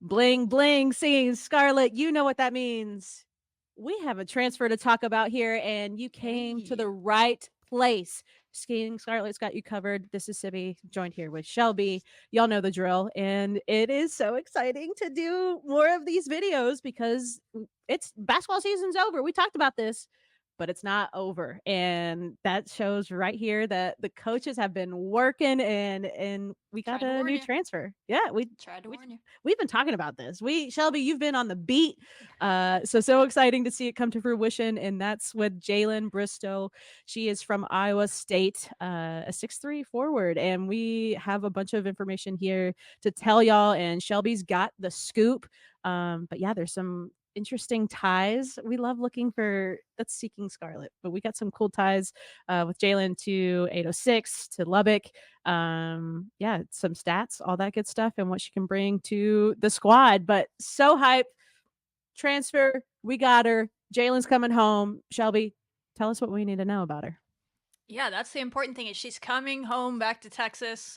Bling bling singing Scarlet, you know what that means. We have a transfer to talk about here, and you came to Hey. the right place. Skiing Scarlet's got you covered. This is Sibby, joined here with Shelby. Y'all know the drill, and it is so exciting to do more of these videos because it's basketball season's over. We talked about this, but it's not over, and that shows right here that the coaches have been working, and we got Tried to a warn new you. transfer. Yeah, Tried to we warn you. we've been talking about this. We Shelby, you've been on the beat. So exciting to see it come to fruition. And that's with Jalynn Bristow. She is from Iowa State, a 6'3" forward. And we have a bunch of information here to tell y'all. And Shelby's got the scoop. But yeah, there's some interesting ties. We love looking for that's Seeking Scarlet, but we got some cool ties with Jalynn to 806 to Lubbock. Yeah, some stats, all that good stuff, and what she can bring to the squad. But so hype transfer, we got her. Jalen's coming home. Shelby, tell us what we need to know about her. Yeah, that's the important thing is she's coming home back to Texas.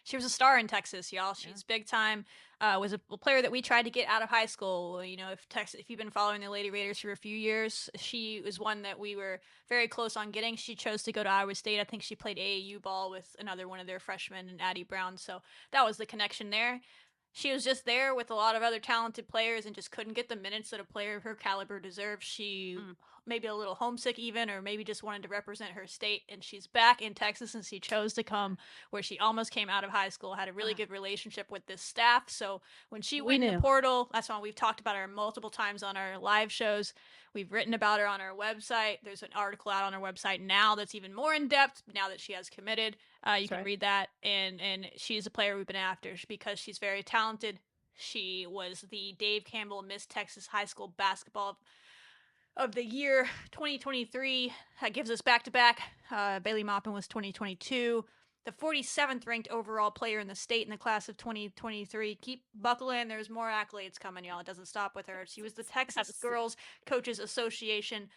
She was a star in Texas, y'all. Yeah. She's big time. Was a player that we tried to get out of high school. You know, if you've been following the Lady Raiders for a few years, she was one that we were very close on getting. She chose to go to Iowa State. I think she played AAU ball with another one of their freshmen, Addie Brown. So that was the connection there. She was just there with a lot of other talented players and just couldn't get the minutes that a player of her caliber deserves. She Mm. maybe a little homesick even, or maybe just wanted to represent her state, and she's back in Texas, and she chose to come where she almost came out of high school, had a really good relationship with this staff. So when she We went in the knew. portal, that's why we've talked about her multiple times on our live shows. We've written about her on our website. There's an article out on our website now that's even more in depth now that she has committed. You That's can right. read that, and she's a player we've been after because she's very talented. She was the Dave Campbell Miss Texas High School Basketball of the year 2023. That gives us back to back. Bailey Maupin was 2022. The 47th ranked overall player in the state in the class of 2023. Keep buckling. There's more accolades coming, y'all. It doesn't stop with her. She was the Texas Yes. Girls Coaches Association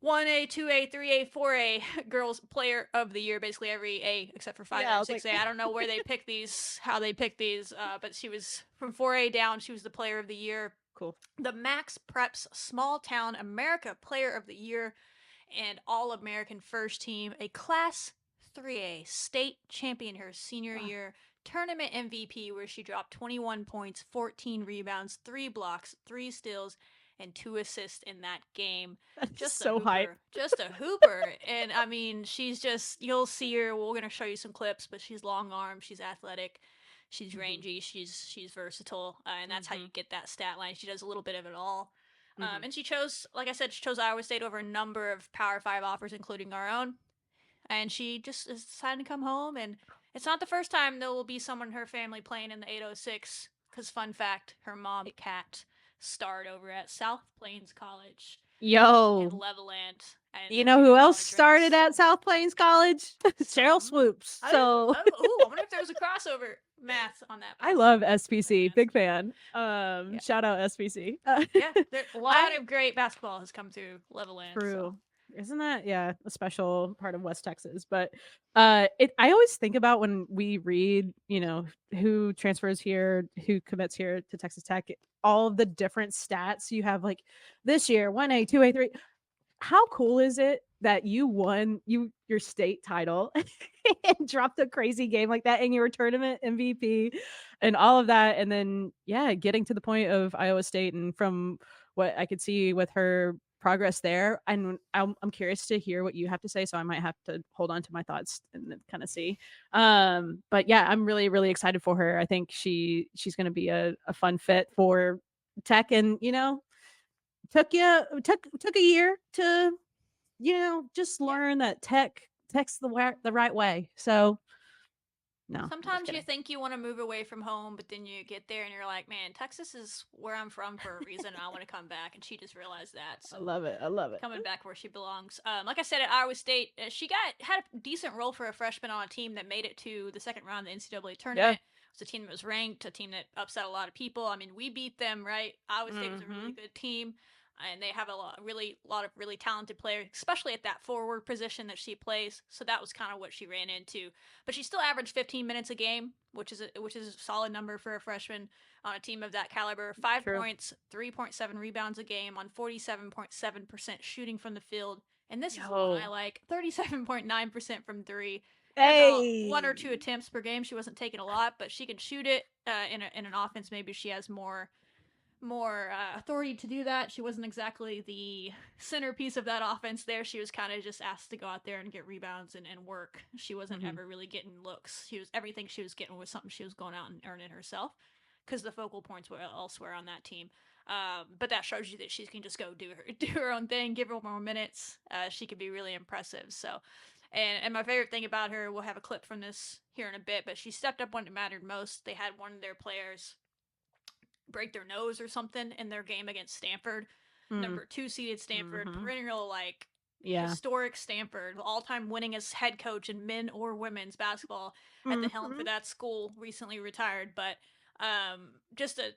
1A, 2A, 3A, 4A Girls Player of the Year. Basically every A except for 5A Yeah, I and was like, 6A. I don't know where they pick these, how they pick these, but she was from 4A down. She was the Player of the Year. cool. The MaxPreps Small Town America Player of the Year and All American First Team, a Class 3A state champion her senior Wow. year, tournament MVP, where she dropped 21 points, 14 rebounds, 3 blocks, 3 steals, and 2 assists in that game. That's Just a so hype. hooper. Just a hooper. And I mean, she's just, you'll see her. We're going to show you some clips, but she's long armed, she's athletic. She's Mm-hmm. rangy. She's versatile, and that's how Mm-hmm. you get that stat line. She does a little bit of it all. Mm-hmm. And she chose, like I said, she chose Iowa State over a number of Power Five offers, including our own. And she just decided to come home. And it's not the first time there will be someone in her family playing in the 806. Because, fun fact, her mom, Kat, starred over at South Plains College in Yo, Levelland and you the know who junior else college started ranks. at South Plains College? So, Cheryl Swoops. I didn't. So Oh, I wonder if there was a crossover math on that I basketball love game. That SPC. math. Big fan. Yeah. Shout out SPC. Yeah. There, a lot I of great basketball has come through Levelland. So. True. Isn't that, yeah, a special part of West Texas? But I always think about when we read, who transfers here, who commits here to Texas Tech, all of the different stats you have, like this year, 1A, 2A, 3. How cool is it that you won your state title and dropped a crazy game like that and you were tournament MVP and all of that, and then yeah, getting to the point of Iowa State, and from what I could see with her progress there, and I'm curious to hear what you have to say, so I might have to hold on to my thoughts and kind of see. But yeah, I'm really really excited for her. I think she's going to be a fun fit for Tech, and took a year to just Yeah. learn that tech's the right way. So no, I'm just Sometimes you kidding. think you want to move away from home, but then you get there and you're like, man, Texas is where I'm from for a reason. And I want to come back. And she just realized that. I So love it. I love it. coming back where she belongs. Like I said at Iowa State, she had a decent role for a freshman on a team that made it to the second round of the NCAA Yeah. tournament. It was a team that was ranked, a team that upset a lot of people. I mean, we beat them, right? Iowa State was a really Mm-hmm. good team, and they have a lot of really talented players, especially at that forward position that she plays. So that was kind of what she ran into. But she still averaged 15 minutes a game, which is a solid number for a freshman. on a team of that caliber. 5 True. points, 3.7 rebounds a game on 47.7% shooting from the field. And this is the one I Yo. like, 37.9% from three. And about one or two Hey. attempts per game. She wasn't taking a lot, but she can shoot it in an offense. Maybe she has more authority to do that. She wasn't exactly the centerpiece of that offense there. She was kind of just asked to go out there and get rebounds and work. She wasn't Mm-hmm. ever really getting looks. Everything she was getting was something she was going out and earning herself because the focal points were elsewhere on that team. But that shows you that she can just go do her own thing, give her more minutes. She could be really impressive. So, and my favorite thing about her, we'll have a clip from this here in a bit, but she stepped up when it mattered most. They had one of their players break their nose or something in their game against Stanford. Number 2 seeded Stanford, Mm-hmm. perennial like Yeah. historic Stanford, all-time winningest head coach in men or women's basketball at the helm Mm-hmm. for that school, recently retired, but just a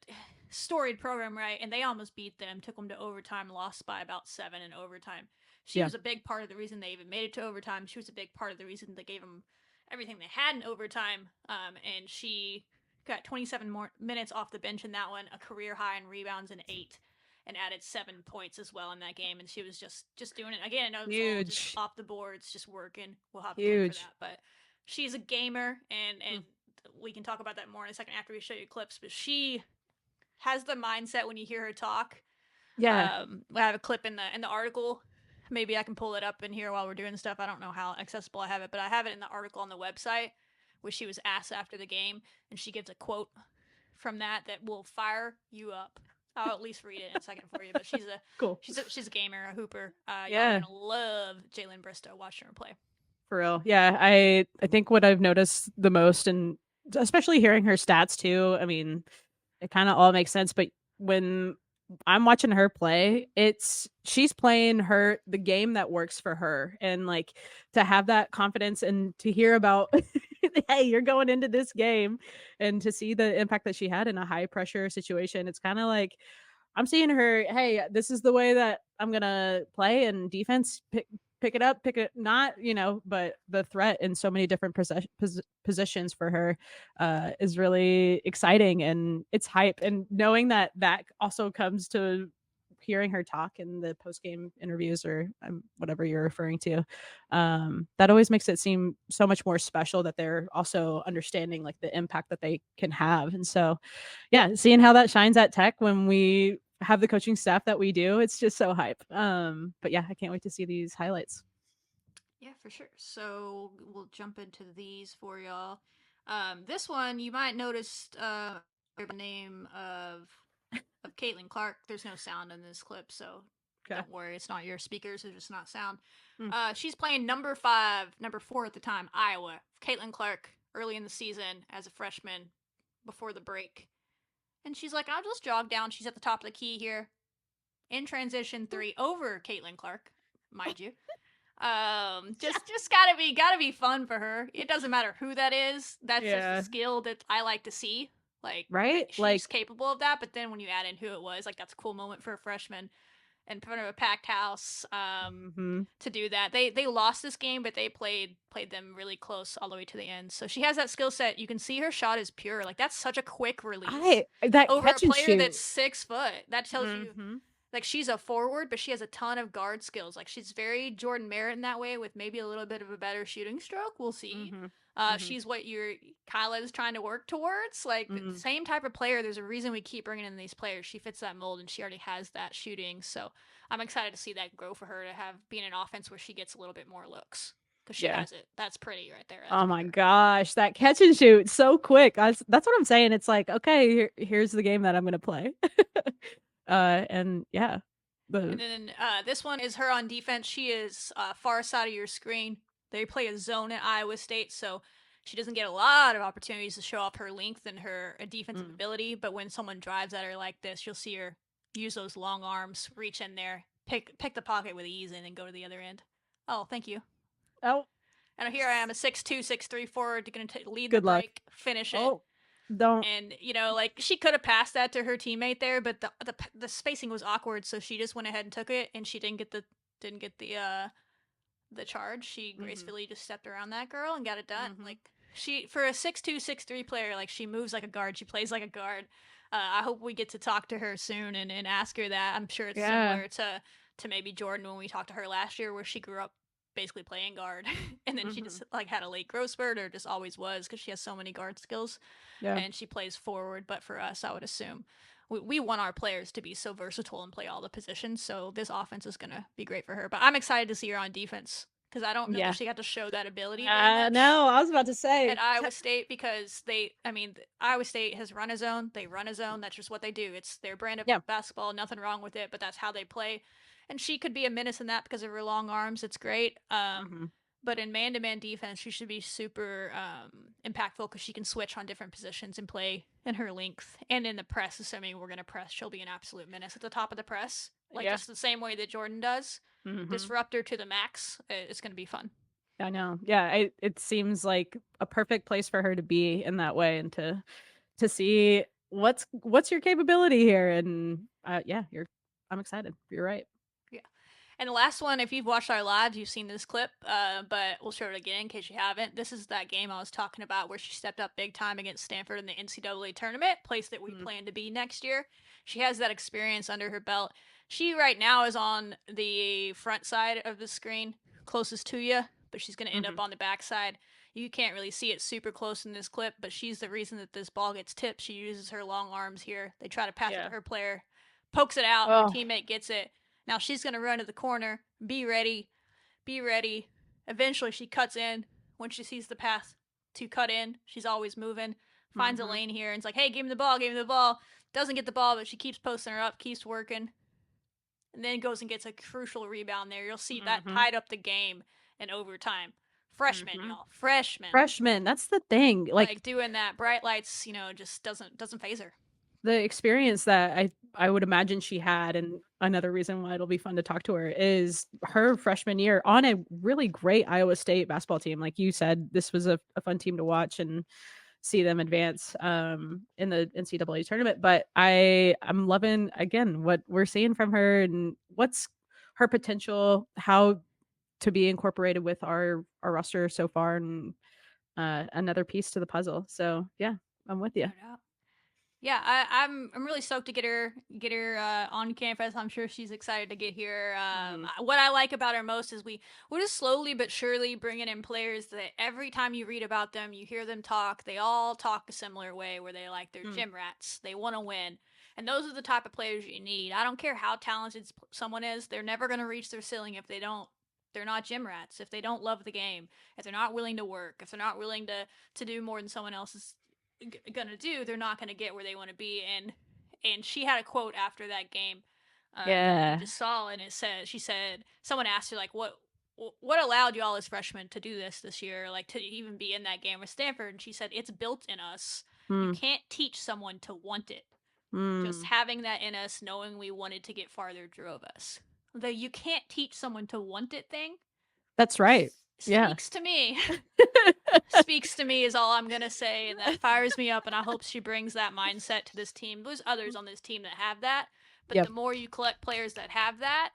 storied program, right? And they almost beat them, took them to overtime, lost by about 7 in overtime. She Yeah. was a big part of the reason they even made it to overtime. She was a big part of the reason they gave them everything they had in overtime. And she got 27 more minutes off the bench in that one, a career high in rebounds and 8, and added 7 points as well in that game. And she was just doing it again. I know it was all just Huge. off the boards, just working. We'll have a clip for Huge. that, but she's a gamer, and Mm. we can talk about that more in a second after we show you clips. But she has the mindset when you hear her talk. Yeah. We have a clip in the article. Maybe I can pull it up in here while we're doing stuff. I don't know how accessible I have it, but I have it in the article on the website, where she was asked after the game, and she gives a quote from that will fire you up. I'll at least read it in a second for you. But Cool. she's a gamer, a hooper. Y'all are Yeah. gonna love Jalynn Bristow watching her play. For real. Yeah. I think what I've noticed the most, and especially hearing her stats too, I mean, it kind of all makes sense. But when I'm watching her play, she's playing the game that works for her. And like to have that confidence and to hear about hey, you're going into this game and to see the impact that she had in a high pressure situation, it's kind of like I'm seeing her, hey, this is the way that I'm gonna play, and defense pick it up, pick it not, but the threat in so many different positions for her is really exciting, and it's hype. And knowing that that also comes to hearing her talk in the post game interviews or whatever you're referring to, that always makes it seem so much more special that they're also understanding like the impact that they can have. And so yeah, seeing how that shines at Tech when we have the coaching staff that we do, it's just so hype. But yeah, I can't wait to see these highlights. Yeah, for sure. So we'll jump into these for y'all. This one you might notice the name of Caitlin Clark. There's no sound in this clip, so Okay. don't worry. It's not your speakers. It's just not sound. Mm. She's playing number 4 at the time, Iowa. Caitlin Clark early in the season as a freshman before the break, and she's like, "I'll just jog down." She's at the top of the key here in transition 3 over Caitlin Clark, mind you. Just gotta be fun for her. It doesn't matter who that is. That's just a Yeah. skill that I like to see. Like Right? she's Like, capable of that. But then when you add in who it was, like that's a cool moment for a freshman in front of a packed house. mhm. To do that, they lost this game, but they played them really close all the way to the end. So she has that skill set. You can see her shot is pure. Like that's such a quick release That over a catch and player shoot. that's 6 foot. That tells you Mhm. like she's a forward, but she has a ton of guard skills. Like she's very Jordan Merritt in that way, with maybe a little bit of a better shooting stroke. We'll see. Mhm. Mhm. She's what your Kyla is trying to work towards. Like the Mhm. same type of player. There's a reason we keep bringing in these players. She fits that mold, and she already has that shooting. So I'm excited to see that grow for her to have being an offense where she gets a little bit more looks because she Yeah. has it. That's pretty right there. That's Oh my pure. gosh, that catch and shoot so quick. That's what I'm saying. It's like, okay, here's the game that I'm gonna play. And yeah, And the then this one is her on defense. She is far side of your screen. They play a zone at Iowa State, so she doesn't get a lot of opportunities to show off her length and her defensive mm. ability. But when someone drives at her like this, you'll see her use those long arms, reach in there, pick the pocket with ease, and then go to the other end. Oh, thank you. Oh, And here I am, a 6'2", 6'3" forward, going to lead the good luck. break, finish it. Oh, don't. And like she could have passed that to her teammate there, but the spacing was awkward, so she just went ahead and took it, and she didn't get the charge. She Mhm. gracefully just stepped around that girl and got it done. Mhm. Like she, for a 6'2", 6'3" player, like she moves like a guard. She plays like a guard. I hope we get to talk to her soon and ask her that. I'm sure it's Yeah. similar to maybe Jordan when we talked to her last year, where she grew up basically playing guard, and then she Hmm. just like had a late growth spurt, or just always was, because she has so many guard skills, Yeah. and she plays forward. But for us, I would assume we want our players to be so versatile and play all the positions. So this offense is gonna be great for her. But I'm excited to see her on defense because I don't know that Yeah. she got to show that ability very much No, I was about to at say. Iowa State, because Iowa State has run a zone. They run a zone. That's just what they do. It's their brand of Yeah. basketball. Nothing wrong with it, but that's how they play. And she could be a menace in that because of her long arms. It's great. Hmm. But in man-to-man defense, she should be super impactful because she can switch on different positions and play in her length. And in the press, assuming we're gonna press, she'll be an absolute menace at the top of the press, like Yeah. just the same way that Jordan does. Hmm. Disrupt her to the max. It's gonna be fun. I know. Yeah, it seems like a perfect place for her to be in that way, and to see what's your capability here. And yeah, I'm excited. You're right. Yeah. And the last one, if you've watched our lives, you've seen this clip, but we'll show it again in case you haven't. This is that game I was talking about where she stepped up big time against Stanford in the NCAA tournament, place that we Mm-hmm. plan to be next year. She has that experience under her belt. She right now is on the front side of the screen, closest to you, but she's going to end Mm-hmm. up on the back side. You can't really see it super close in this clip, but she's the reason that this ball gets tipped. She uses her long arms here. They try to pass it Yeah. to her player, pokes it out, her Oh. teammate gets it. Now she's going to run to the corner, be ready, be ready. Eventually, she cuts in when she sees the path to cut in. She's always moving, finds a Mm-hmm. lane here, and it's like, hey, give me the ball, give me the ball. Doesn't get the ball, but she keeps posting her up, keeps working, and then goes and gets a crucial rebound there. You'll see that Mm-hmm. tied up the game in overtime. Freshman, Mm-hmm. y'all, freshman. Freshman, that's the thing. Like, Like doing that, bright lights, just doesn't phase her. the experience that I would imagine she had, and another reason why it'll be fun to talk to her, is her freshman year on a really great Iowa State basketball team. Like you said, this was a fun team to watch and see them advance in the NCAA tournament. But I'm loving again what we're seeing from her and what's her potential, how to be incorporated with our roster so far, and another piece to the puzzle. So yeah, I'm with you. No doubt. Yeah, I'm really stoked to get her on campus. I'm sure she's excited to get here. Mm-hmm. What I like about her most is we're just slowly but surely bringing in players that every time you read about them, you hear them talk. They all talk a similar way, where they like they're gym rats. They want to win, and those are the type of players you need. I don't care how talented someone is; they're never going to reach their ceiling if they don't. They're not gym rats. If they don't love the game, if they're not willing to work, if they're not willing to do more than someone else is gonna do, they're not gonna get where they want to be. And she had a quote after that game that I Yeah. just saw, and she said someone asked her like what allowed y'all as freshmen to do this year, like to even be in that game with Stanford, and she said it's built in us. You Mm, can't teach someone to want it. Just mm. having that in us, knowing we wanted to get farther, drove us. The you can't teach someone to want it thing That's right. Yeah. speaks to me. Speaks to me is all I'm gonna say, and that fires me up. And I hope she brings that mindset to this team. There's others on this team that have that, but Yep. the more you collect players that have that,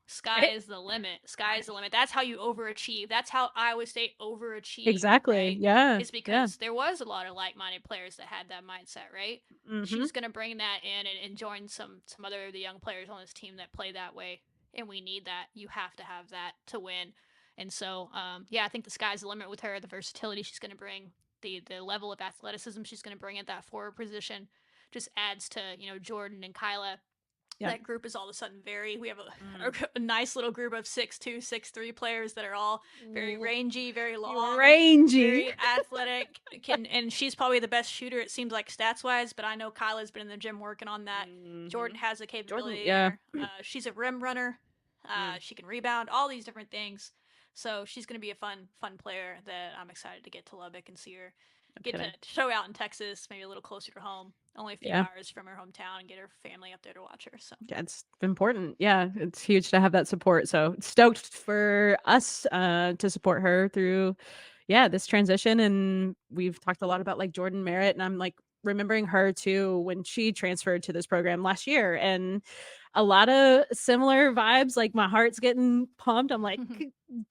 sky Eh, is the limit. Sky is the limit. That's how you overachieve. That's how Iowa State overachieved, exactly. right? Yeah. Is Yeah. because there was a lot of like-minded players that had that mindset, right? Mhm. She's gonna bring that in and join some other of the young players on this team that play that way, and we need that. You have to have that to win. And so, yeah, I think the sky's the limit with her. The versatility she's going to bring, the level of athleticism she's going to bring at that forward position, just adds to Jordan and Kyla. Yep. That group is all of a sudden we have Mm. a nice little group of 6'2", 6'3" players that are all very rangy, very long, Rangy. very athletic. And she's probably the best shooter, it seems like, stats wise. But I know Kyla's been in the gym working on that. Jordan Mhm. has the Jordan, capability yeah. there. She's a rim runner. Mm. She can rebound, all these different things. So she's going to be a fun player that I'm excited to get to Lubbock and see her No get to kidding. show out in Texas, maybe a little closer to home, only a few Yeah. hours from her hometown, and get her family up there to watch her. So Yeah, it's important. Yeah, it's huge to have that support. So stoked for us to support her through, yeah, this transition. And we've talked a lot about like Jordan Merritt, and I'm like remembering her too when she transferred to this program last year. And a lot of similar vibes. Like my heart's getting pumped. I'm like,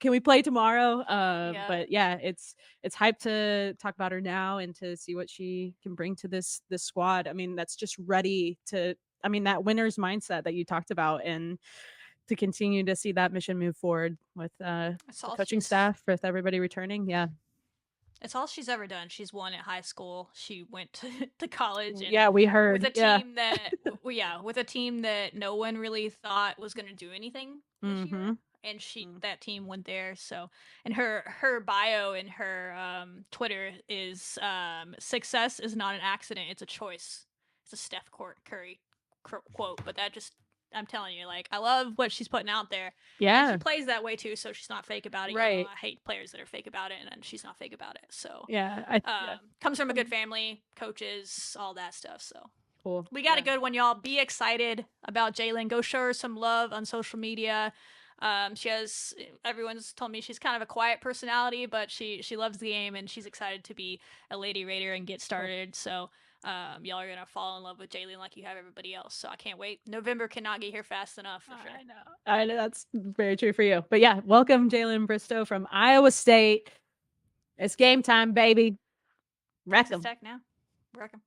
can we play tomorrow? Yeah. But yeah, it's hype to talk about her now and to see what she can bring to this squad. I mean, that's just ready to. I mean, that winner's mindset that you talked about, and to continue to see that mission move forward with That's the all coaching she's staff, with everybody returning. Yeah, it's all she's ever done. She's won at high school. She went to college, and yeah, we with a heard. Yeah. team that yeah, with a team that no one really thought was going to do anything this year, Mm-hmm. and that team went there. So, and her bio and her Twitter is success is not an accident, it's a choice. It's a Steph Curry quote, but that just, I'm telling you, like, I love what she's putting out there. And she Yeah. plays that way too, so she's not fake about it. Y'all know Right. I hate players that are fake about it, and she's not fake about it. So, Yeah. Yeah. comes from a good family, coaches, all that stuff. So Cool. we got a Yeah. good one, y'all. Be excited about Jalynn. Go show her some love on social media. She has, everyone's told me she's kind of a quiet personality, but she loves the game, and she's excited to be a Lady Raider and get Cool. started. So y'all are gonna fall in love with Jalynn like you have everybody else. So I can't wait. November cannot get here fast enough for sure. I know. I know that's very true for you. But yeah, welcome Jalynn Bristow from Iowa State. It's game time, baby. Wreck Texas 'em. Tech now. Wreck 'em.